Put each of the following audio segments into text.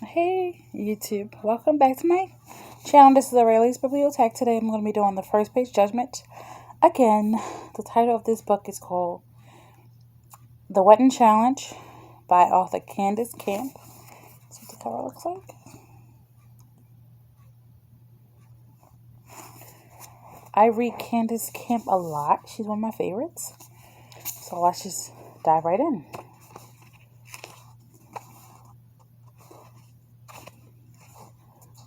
Hey YouTube, welcome back to my channel. This is Aurelia's Bibliothèque. Today I'm going to be doing the first page judgment. Again, the title of this book is called The Wettin' Challenge by author Candace Camp. That's what the cover looks like. I read Candace Camp a lot. She's one of my favorites. So let's just dive right in.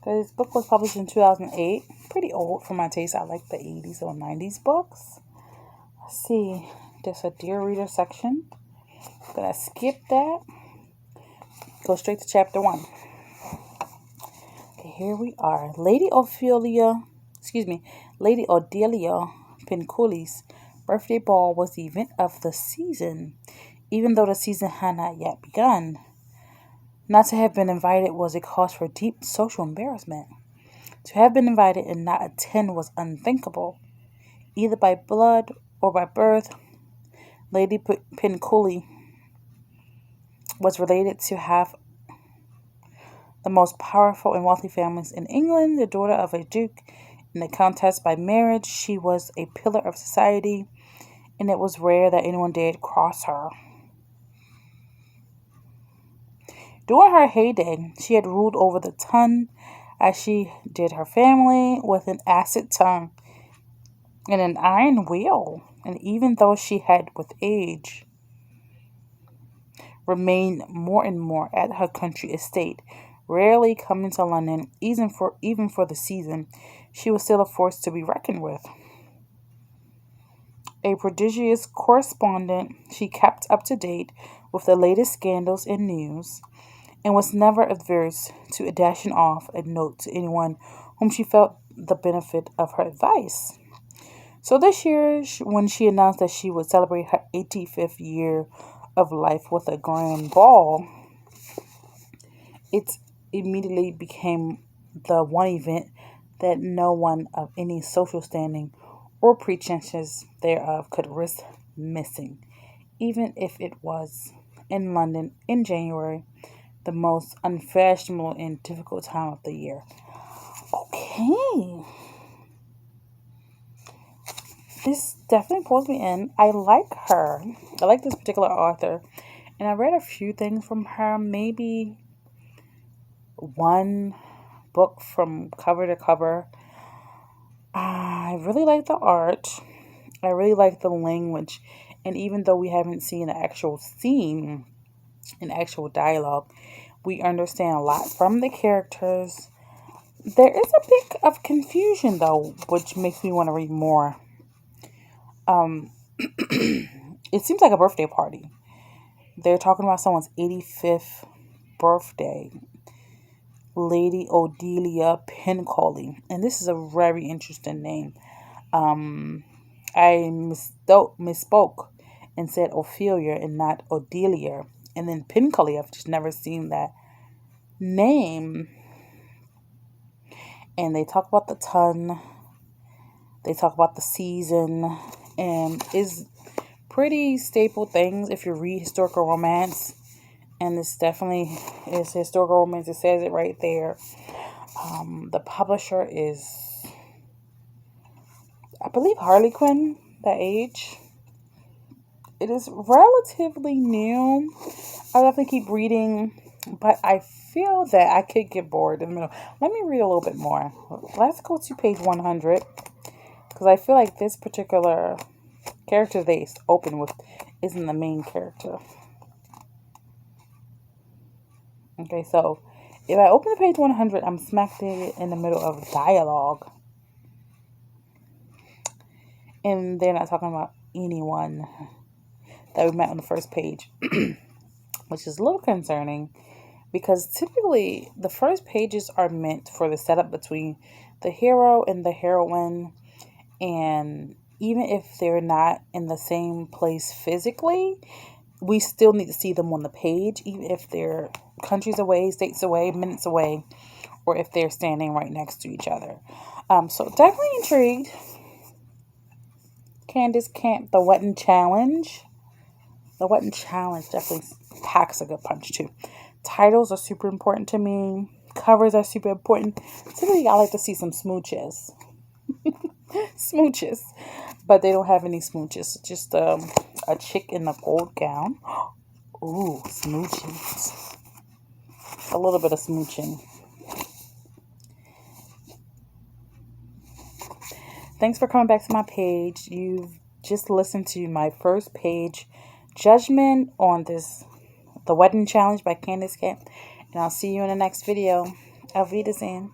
This book was published in 2008. Pretty old for my taste. I like the 80s or 90s books. Let's see. There's a Dear Reader section. I'm going to skip that. Go straight to chapter 1. Okay, here we are. Lady Odelia Pinculli's birthday ball was the event of the season, even though the season had not yet begun. Not to have been invited was a cause for deep social embarrassment. To have been invited and not attend was unthinkable. Either by blood or by birth, Lady Pinculli was related to half the most powerful and wealthy families in England. The daughter of a duke and a countess by marriage, she was a pillar of society, and it was rare that anyone dared cross her. During her heyday, she had ruled over the ton as she did her family with an acid tongue and an iron will. And even though she had, with age, remained more and more at her country estate, rarely coming to London, even for the season, she was still a force to be reckoned with. A prodigious correspondent, she kept up to date with the latest scandals and news, and was never averse to dashing off a note to anyone whom she felt the benefit of her advice. So this year, when she announced that she would celebrate her 85th year of life with a grand ball, it immediately became the one event that no one of any social standing or pretensions thereof could risk missing, even if it was in London in January, the most unfashionable and difficult time of the year. Okay. This definitely pulls me in. I like her. I like this particular author. And I read a few things from her. Maybe one book from cover to cover. I really like the art. I really like the language. And even though we haven't seen an actual scene, an actual dialogue, we understand a lot from the characters. There is a bit of confusion, though, which makes me want to read more. It seems like a birthday party. They're talking about someone's 85th birthday. Lady Odelia Pinculli. And this is a very interesting name. I misspoke and said Ophelia and not Odelia. And then Pinculli, I've just never seen that name. And they talk about the ton. They talk about the season. And it's pretty staple things if you read historical romance. And this definitely is historical romance. It says it right there. The publisher is, I believe, Harlequin, that age. It is relatively new. I'll definitely keep reading, but I feel that I could get bored in the middle. Let me read a little bit more. Let's go to page 100, because I feel like this particular character they open with isn't the main character. Okay, so if I open the page 100, I'm smack dead in the middle of dialogue. And they're not talking about anyone that we met on the first page, which is a little concerning because typically the first pages are meant for the setup between the hero and the heroine. And even if they're not in the same place physically, we still need to see them on the page, even if they're countries away, states away, minutes away, or if they're standing right next to each other. So definitely intrigued. Candace Camp, The Wettin' Challenge. The Wettin' Challenge definitely packs a good punch too. Titles are super important to me. Covers are super important. Typically, I like to see some smooches. Smooches. But they don't have any smooches. Just a chick in a gold gown. Ooh, smooching. A little bit of smooching. Thanks for coming back to my page. You've just listened to my first page judgment on the wedding challenge by Candace. And I'll see you in the next video. Auf Wiedersehen.